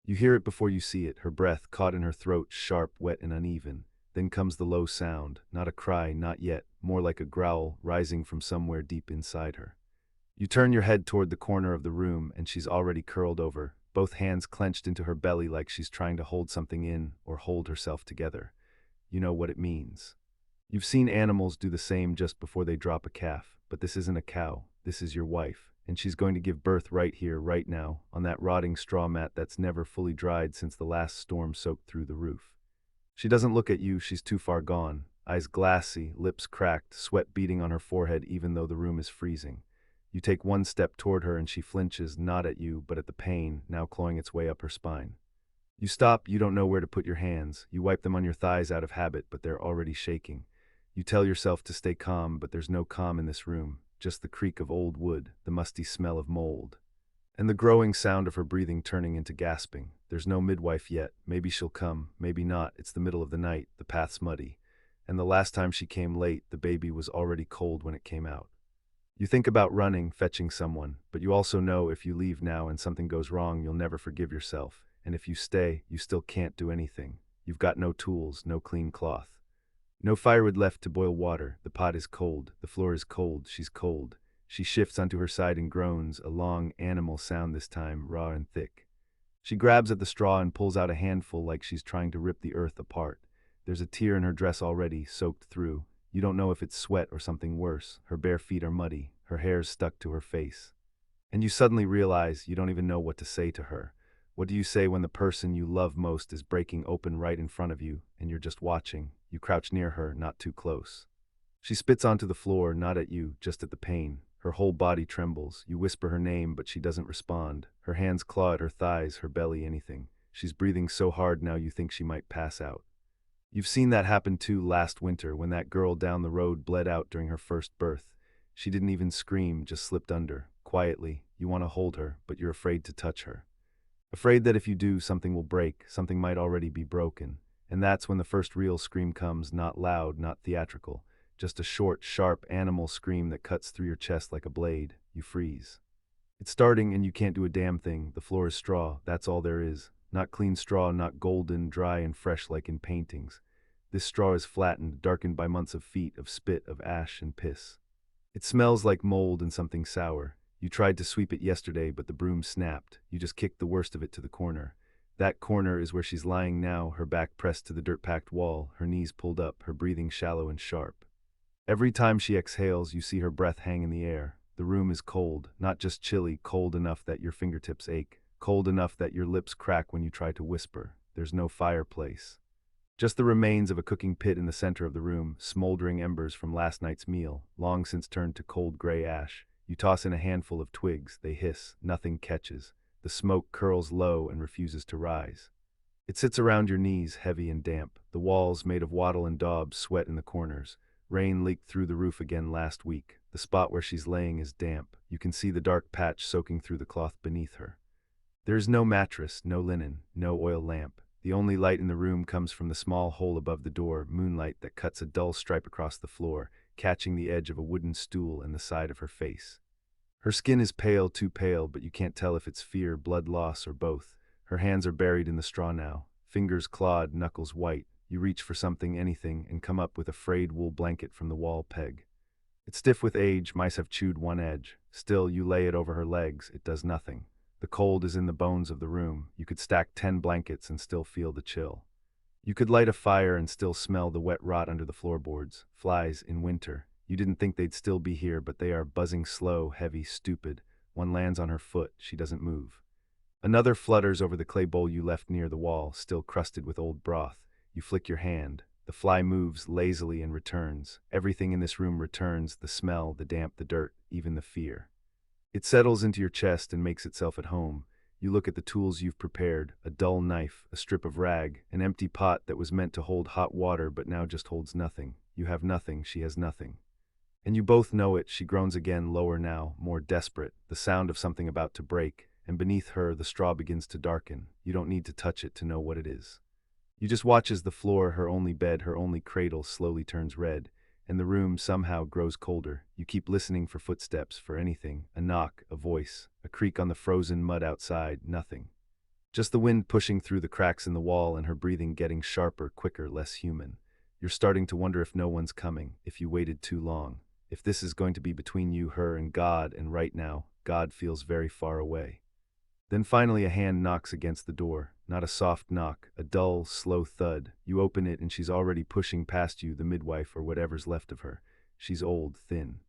You hear it before you see it, her breath caught in her throat, sharp, wet, and uneven. Then comes the low sound, not a cry, not yet, more like a growl rising from somewhere deep inside her. You turn your head toward the corner of the room, and she's already curled over, both hands clenched into her belly like she's trying to hold something in or hold herself together. You know what it means. You've seen animals do the same just before they drop a calf, but this isn't a cow, this is your wife, and she's going to give birth right here, right now, on that rotting straw mat that's never fully dried since the last storm soaked through the roof. She doesn't look at you, she's too far gone, eyes glassy, lips cracked, sweat beading on her forehead even though the room is freezing. You take one step toward her and she flinches, not at you, but at the pain, now clawing its way up her spine. You stop, you don't know where to put your hands. You wipe them on your thighs out of habit, but they're already shaking. You tell yourself to stay calm, but there's no calm in this room, just the creak of old wood, the musty smell of mold. And the growing sound of her breathing turning into gasping. There's no midwife yet. Maybe she'll come, maybe not. It's the middle of the night, the path's muddy. And the last time she came late, the baby was already cold when it came out. You think about running, fetching someone, but you also know if you leave now and something goes wrong, you'll never forgive yourself. And if you stay, you still can't do anything. You've got no tools, no clean cloth. No firewood left to boil water. The pot is cold, the floor is cold, she's cold. She shifts onto her side and groans, a long animal sound this time, raw and thick. She grabs at the straw and pulls out a handful like she's trying to rip the earth apart. There's a tear in her dress already, soaked through. You don't know if it's sweat or something worse. Her bare feet are muddy, her hair's stuck to her face. And you suddenly realize you don't even know what to say to her. What do you say when the person you love most is breaking open right in front of you, and you're just watching? You crouch near her, not too close. She spits onto the floor, not at you, just at the pain. Her whole body trembles. You whisper her name, but she doesn't respond. Her hands claw at her thighs, her belly, anything. She's breathing so hard now you think she might pass out. You've seen that happen too last winter when that girl down the road bled out during her first birth. She didn't even scream, just slipped under. Quietly, you want to hold her, but you're afraid to touch her. Afraid that if you do, something will break, something might already be broken. And that's when the first real scream comes, not loud, not theatrical. Just a short, sharp animal scream that cuts through your chest like a blade. You freeze. It's starting and you can't do a damn thing. The floor is straw, that's all there is. Not clean straw, not golden, dry and fresh like in paintings. This straw is flattened, darkened by months of feet, of spit, of ash and piss. It smells like mold and something sour. You tried to sweep it yesterday, but the broom snapped. You just kicked the worst of it to the corner. That corner is where she's lying now, her back pressed to the dirt-packed wall, her knees pulled up, her breathing shallow and sharp. Every time she exhales, you see her breath hang in the air. The room is cold, not just chilly, cold enough that your fingertips ache, cold enough that your lips crack when you try to whisper. There's no fireplace. Just the remains of a cooking pit in the center of the room, smoldering embers from last night's meal, long since turned to cold gray ash. You toss in a handful of twigs, they hiss, nothing catches. The smoke curls low and refuses to rise. It sits around your knees, heavy and damp. The walls, made of wattle and daubs, sweat in the corners. Rain leaked through the roof again last week. The spot where she's laying is damp. You can see the dark patch soaking through the cloth beneath her. There is no mattress, no linen, no oil lamp. The only light in the room comes from the small hole above the door, moonlight that cuts a dull stripe across the floor, catching the edge of a wooden stool and the side of her face. Her skin is pale, too pale, but you can't tell if it's fear, blood loss, or both. Her hands are buried in the straw now, fingers clawed, knuckles white. You reach for something, anything, and come up with a frayed wool blanket from the wall peg. It's stiff with age, mice have chewed one edge. Still, you lay it over her legs, it does nothing. The cold is in the bones of the room. You could stack 10 blankets and still feel the chill. You could light a fire and still smell the wet rot under the floorboards. Flies in winter. You didn't think they'd still be here, but they are buzzing slow, heavy, stupid. One lands on her foot, she doesn't move. Another flutters over the clay bowl you left near the wall, still crusted with old broth. You flick your hand. The fly moves lazily and returns. Everything in this room returns, the smell, the damp, the dirt, even the fear. It settles into your chest and makes itself at home. You look at the tools you've prepared, a dull knife, a strip of rag, an empty pot that was meant to hold hot water but now just holds nothing. You have nothing, she has nothing. And you both know it. She groans again, lower now, more desperate, the sound of something about to break, and beneath her the straw begins to darken. You don't need to touch it to know what it is. You just watch as the floor, her only bed, her only cradle, slowly turns red, and the room somehow grows colder. You keep listening for footsteps, for anything, a knock, a voice, a creak on the frozen mud outside, nothing. Just the wind pushing through the cracks in the wall and her breathing getting sharper, quicker, less human. You're starting to wonder if no one's coming, if you waited too long, if this is going to be between you, her, and God, and right now, God feels very far away. Then finally a hand knocks against the door, not a soft knock, a dull, slow thud. You open it and she's already pushing past you, the midwife or whatever's left of her. She's old, thin,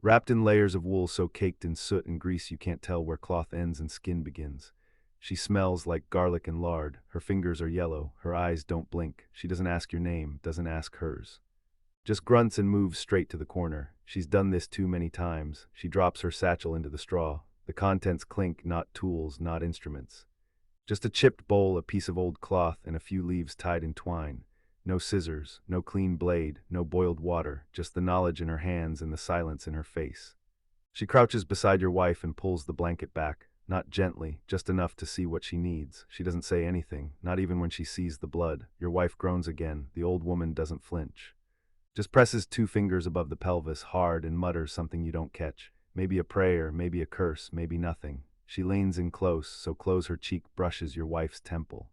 wrapped in layers of wool so caked in soot and grease you can't tell where cloth ends and skin begins. She smells like garlic and lard, her fingers are yellow, her eyes don't blink. She doesn't ask your name, doesn't ask hers. Just grunts and moves straight to the corner. She's done this too many times. She drops her satchel into the straw. The contents clink, not tools, not instruments. Just a chipped bowl, a piece of old cloth, and a few leaves tied in twine. No scissors, no clean blade, no boiled water, just the knowledge in her hands and the silence in her face. She crouches beside your wife and pulls the blanket back, not gently, just enough to see what she needs. She doesn't say anything, not even when she sees the blood. Your wife groans again. The old woman doesn't flinch. Just presses two fingers above the pelvis hard and mutters something you don't catch. Maybe a prayer, maybe a curse, maybe nothing. She leans in close, so close her cheek brushes your wife's temple.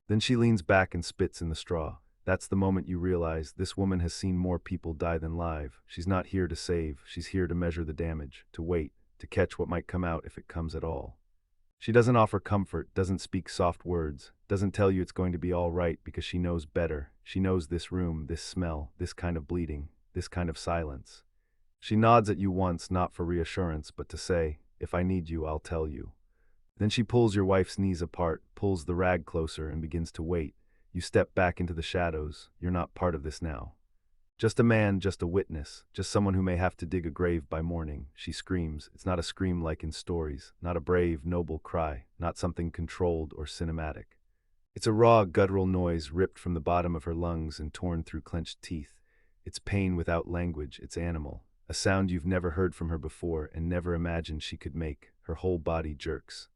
Then she leans back and spits in the straw. That's the moment you realize this woman has seen more people die than live. She's not here to save, she's here to measure the damage, to wait, to catch what might come out if it comes at all. She doesn't offer comfort, doesn't speak soft words, doesn't tell you it's going to be all right because she knows better. She knows this room, this smell, this kind of bleeding, this kind of silence. She nods at you once, not for reassurance, but to say, if I need you, I'll tell you. Then she pulls your wife's knees apart, pulls the rag closer, and begins to wait. You step back into the shadows. You're not part of this now. Just a man, just a witness, just someone who may have to dig a grave by morning. She screams. It's not a scream like in stories, not a brave, noble cry, not something controlled or cinematic. It's a raw, guttural noise ripped from the bottom of her lungs and torn through clenched teeth. It's pain without language, it's animal. A sound you've never heard from her before and never imagined she could make. Her whole body jerks.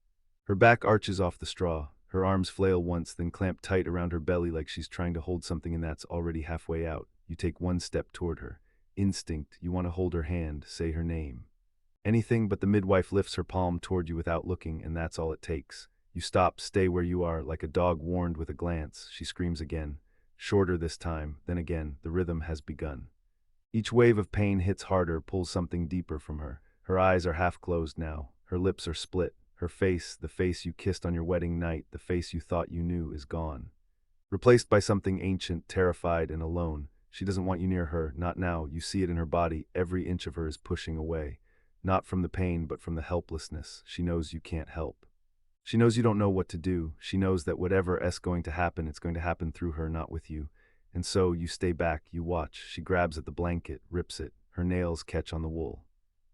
Her back arches off the straw. Her arms flail once, then clamp tight around her belly like she's trying to hold something and that's already halfway out. You take one step toward her. Instinct, you want to hold her hand, say her name. Anything but the midwife lifts her palm toward you without looking, and that's all it takes. You stop, stay where you are, like a dog warned with a glance. She screams again. Shorter this time, then again, the rhythm has begun. Each wave of pain hits harder, pulls something deeper from her. Her eyes are half closed now. Her lips are split. Her face, the face you kissed on your wedding night, the face you thought you knew, is gone. Replaced by something ancient, terrified, and alone. She doesn't want you near her, not now. You see it in her body. Every inch of her is pushing away. Not from the pain, but from the helplessness. She knows you can't help. She knows you don't know what to do. She knows that whatever is going to happen, it's going to happen through her, not with you. And so you stay back, you watch. She grabs at the blanket, rips it. Her nails catch on the wool.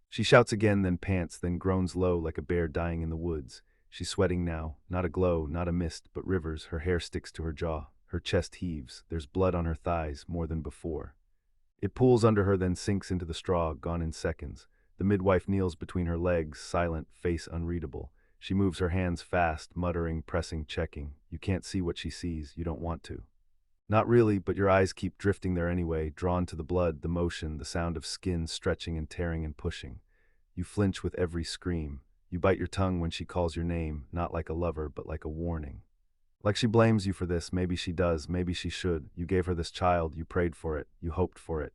She shouts again, then pants, then groans low like a bear dying in the woods. She's sweating now. Not a glow, not a mist, but rivers. Her hair sticks to her jaw. Her chest heaves. There's blood on her thighs, more than before. It pools under her, then sinks into the straw, gone in seconds. The midwife kneels between her legs, silent, face unreadable. She moves her hands fast, muttering, pressing, checking. You can't see what she sees. You don't want to. Not really, but your eyes keep drifting there anyway, drawn to the blood, the motion, the sound of skin stretching and tearing and pushing. You flinch with every scream. You bite your tongue when she calls your name, not like a lover, but like a warning. Like she blames you for this. Maybe she does, maybe she should. You gave her this child, you prayed for it, you hoped for it.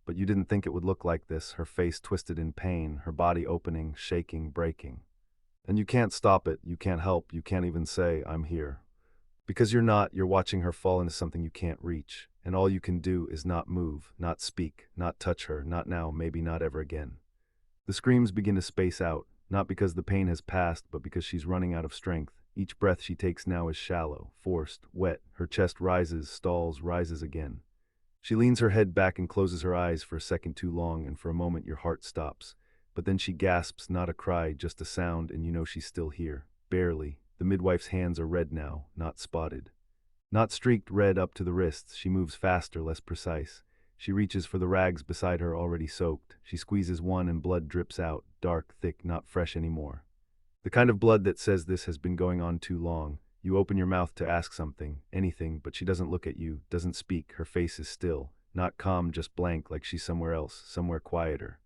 But you didn't think it would look like this, her face twisted in pain, her body opening, shaking, breaking. And you can't stop it, you can't help, you can't even say, I'm here. Because you're watching her fall into something you can't reach, and all you can do is not move, not speak, not touch her, not now, maybe not ever again. The screams begin to space out, not because the pain has passed, but because she's running out of strength. Each breath she takes now is shallow, forced, wet. Her chest rises, stalls, rises again. She leans her head back and closes her eyes for a second too long, and for a moment your heart stops. But then she gasps, not a cry, just a sound, and you know she's still here. Barely. The midwife's hands are red now, not spotted. Not streaked red up to the wrists. She moves faster, less precise. She reaches for the rags beside her, already soaked. She squeezes one and blood drips out, dark, thick, not fresh anymore. The kind of blood that says this has been going on too long. You open your mouth to ask something, anything, but she doesn't look at you, doesn't speak. Her face is still, not calm, just blank, like she's somewhere else, somewhere quieter.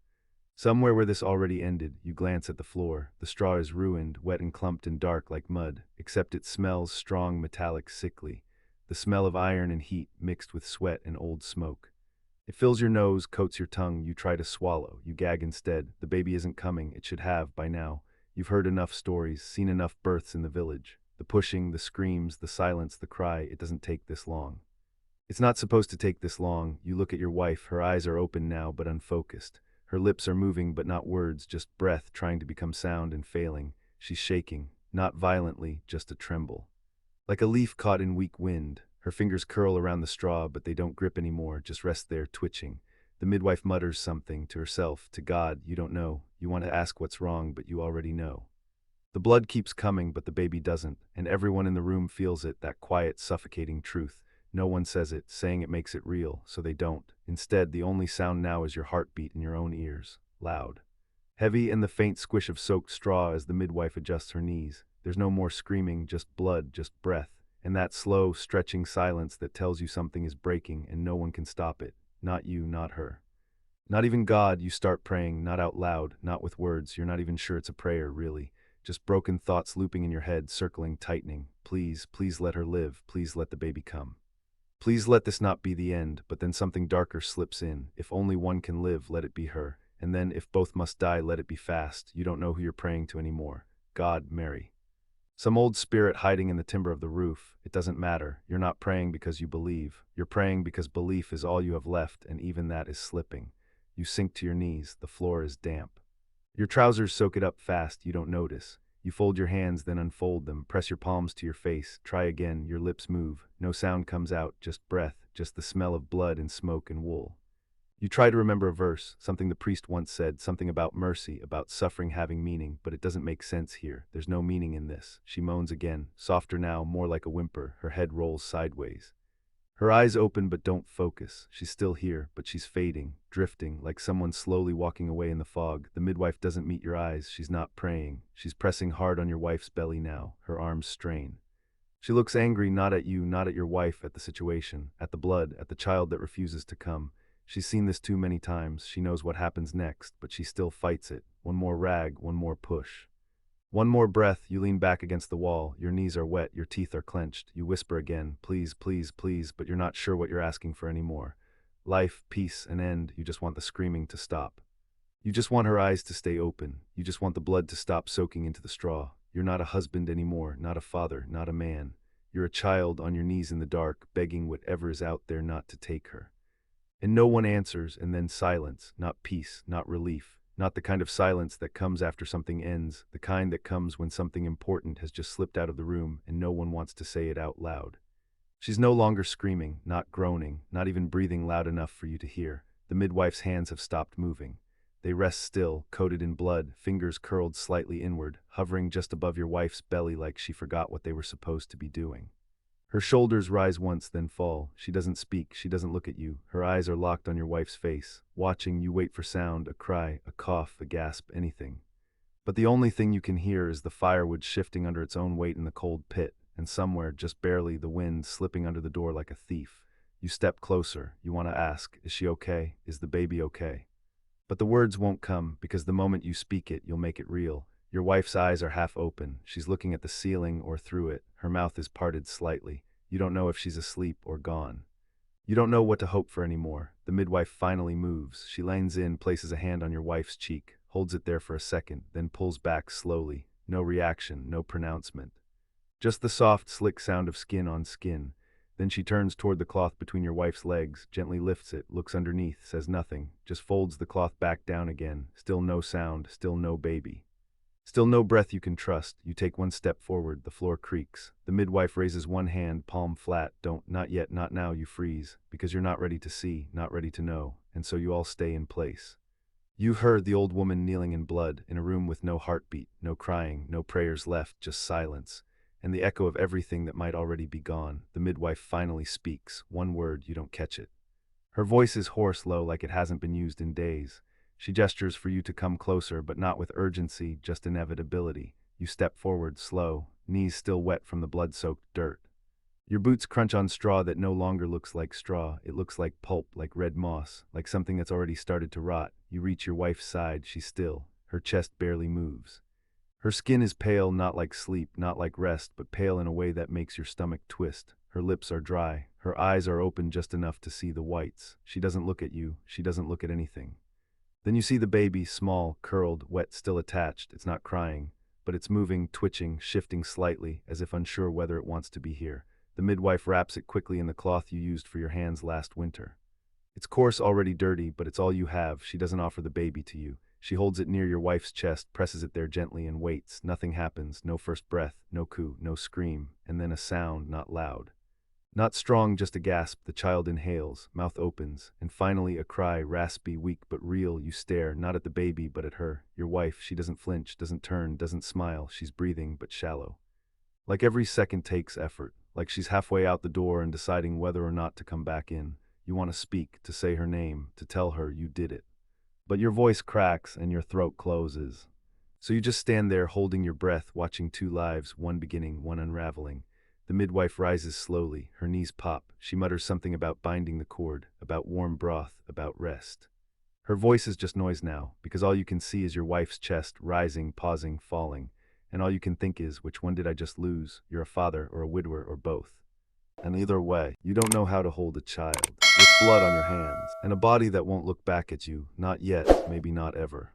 Somewhere where this already ended, you glance at the floor. The straw is ruined, wet and clumped and dark like mud, except it smells strong, metallic, sickly. The smell of iron and heat mixed with sweat and old smoke. It fills your nose, coats your tongue, you try to swallow, you gag instead. The baby isn't coming, it should have, by now. You've heard enough stories, seen enough births in the village. The pushing, the screams, the silence, the cry, it doesn't take this long. It's not supposed to take this long. You look at your wife, her eyes are open now but unfocused. Her lips are moving but not words, just breath trying to become sound and failing. She's shaking, not violently, just a tremble. Like a leaf caught in weak wind. Her fingers curl around the straw but they don't grip anymore, just rest there twitching. The midwife mutters something, to herself, to God, you don't know. You want to ask what's wrong but you already know. The blood keeps coming but the baby doesn't, and everyone in the room feels it, that quiet, suffocating truth. No one says it, saying it makes it real, so they don't. Instead, the only sound now is your heartbeat in your own ears, loud. Heavy, and the faint squish of soaked straw as the midwife adjusts her knees. There's no more screaming, just blood, just breath, and that slow, stretching silence that tells you something is breaking and no one can stop it. Not you, not her. Not even God. You start praying, not out loud, not with words. You're not even sure it's a prayer, really. Just broken thoughts looping in your head, circling, tightening. Please, please let her live. Please let the baby come. Please let this not be the end, but then something darker slips in. If only one can live, let it be her. And then, if both must die, let it be fast. You don't know who you're praying to anymore. God, Mary. Some old spirit hiding in the timber of the roof. It doesn't matter. You're not praying because you believe. You're praying because belief is all you have left, and even that is slipping. You sink to your knees. The floor is damp. Your trousers soak it up fast. You don't notice. You fold your hands, then unfold them, press your palms to your face, try again, your lips move, no sound comes out, just breath, just the smell of blood and smoke and wool. You try to remember a verse, something the priest once said, something about mercy, about suffering having meaning, but it doesn't make sense here. There's no meaning in this. She moans again, softer now, more like a whimper, her head rolls sideways. Her eyes open but don't focus. She's still here, but she's fading, drifting, like someone slowly walking away in the fog. The midwife doesn't meet your eyes. She's not praying. She's pressing hard on your wife's belly now. Her arms strain. She looks angry, not at you, not at your wife, at the situation, at the blood, at the child that refuses to come. She's seen this too many times. She knows what happens next, but she still fights it. One more rag, one more push. One more breath, you lean back against the wall, your knees are wet, your teeth are clenched, you whisper again, please, please, please, but you're not sure what you're asking for anymore. Life, peace, an end, you just want the screaming to stop. You just want her eyes to stay open, you just want the blood to stop soaking into the straw. You're not a husband anymore, not a father, not a man. You're a child on your knees in the dark, begging whatever is out there not to take her. And no one answers, and then silence, not peace, not relief. Not the kind of silence that comes after something ends, the kind that comes when something important has just slipped out of the room and no one wants to say it out loud. She's no longer screaming, not groaning, not even breathing loud enough for you to hear. The midwife's hands have stopped moving. They rest still, coated in blood, fingers curled slightly inward, hovering just above your wife's belly like she forgot what they were supposed to be doing. Her shoulders rise once, then fall. She doesn't speak, she doesn't look at you. Her eyes are locked on your wife's face. Watching, you wait for sound, a cry, a cough, a gasp, anything. But the only thing you can hear is the firewood shifting under its own weight in the cold pit, and somewhere, just barely, the wind slipping under the door like a thief. You step closer. You want to ask, is she okay? Is the baby okay? But the words won't come, because the moment you speak it, you'll make it real. Your wife's eyes are half open. She's looking at the ceiling or through it. Her mouth is parted slightly. You don't know if she's asleep or gone. You don't know what to hope for anymore. The midwife finally moves. She leans in, places a hand on your wife's cheek, holds it there for a second, then pulls back slowly. No reaction, no pronouncement. Just the soft, slick sound of skin on skin. Then she turns toward the cloth between your wife's legs, gently lifts it, looks underneath, says nothing, just folds the cloth back down again. Still no sound, still no baby. Still no breath you can trust. You take one step forward, the floor creaks. The midwife raises one hand, palm flat. Don't, not yet, not now, you freeze. Because you're not ready to see, not ready to know, and so you all stay in place. You've heard the old woman kneeling in blood, in a room with no heartbeat, no crying, no prayers left, just silence. And the echo of everything that might already be gone. The midwife finally speaks. One word, you don't catch it. Her voice is hoarse, low, like it hasn't been used in days. She gestures for you to come closer, but not with urgency, just inevitability. You step forward, slow, knees still wet from the blood-soaked dirt. Your boots crunch on straw that no longer looks like straw. It looks like pulp, like red moss, like something that's already started to rot. You reach your wife's side, she's still. Her chest barely moves. Her skin is pale, not like sleep, not like rest, but pale in a way that makes your stomach twist. Her lips are dry. Her eyes are open just enough to see the whites. She doesn't look at you. She doesn't look at anything. Then you see the baby, small, curled, wet, still attached. It's not crying, but it's moving, twitching, shifting slightly, as if unsure whether it wants to be here. The midwife wraps it quickly in the cloth you used for your hands last winter. It's coarse, already dirty, but it's all you have. She doesn't offer the baby to you. She holds it near your wife's chest, presses it there gently, and waits. Nothing happens. No first breath, no coo, no scream, and then a sound, not loud. Not strong, just a gasp. The child inhales, mouth opens, and finally a cry, raspy, weak but real. You stare, not at the baby, but at her. Your wife, she doesn't flinch, doesn't turn, doesn't smile. She's breathing, but shallow. Like every second takes effort, like she's halfway out the door and deciding whether or not to come back in. You want to speak, to say her name, to tell her you did it. But your voice cracks and your throat closes. So you just stand there holding your breath, watching two lives, one beginning, one unraveling. The midwife rises slowly, her knees pop. She mutters something about binding the cord, about warm broth, about rest. Her voice is just noise now, because all you can see is your wife's chest, rising, pausing, falling. And all you can think is, which one did I just lose? You're a father or a widower or both. And either way, you don't know how to hold a child, with blood on your hands, and a body that won't look back at you, not yet, maybe not ever.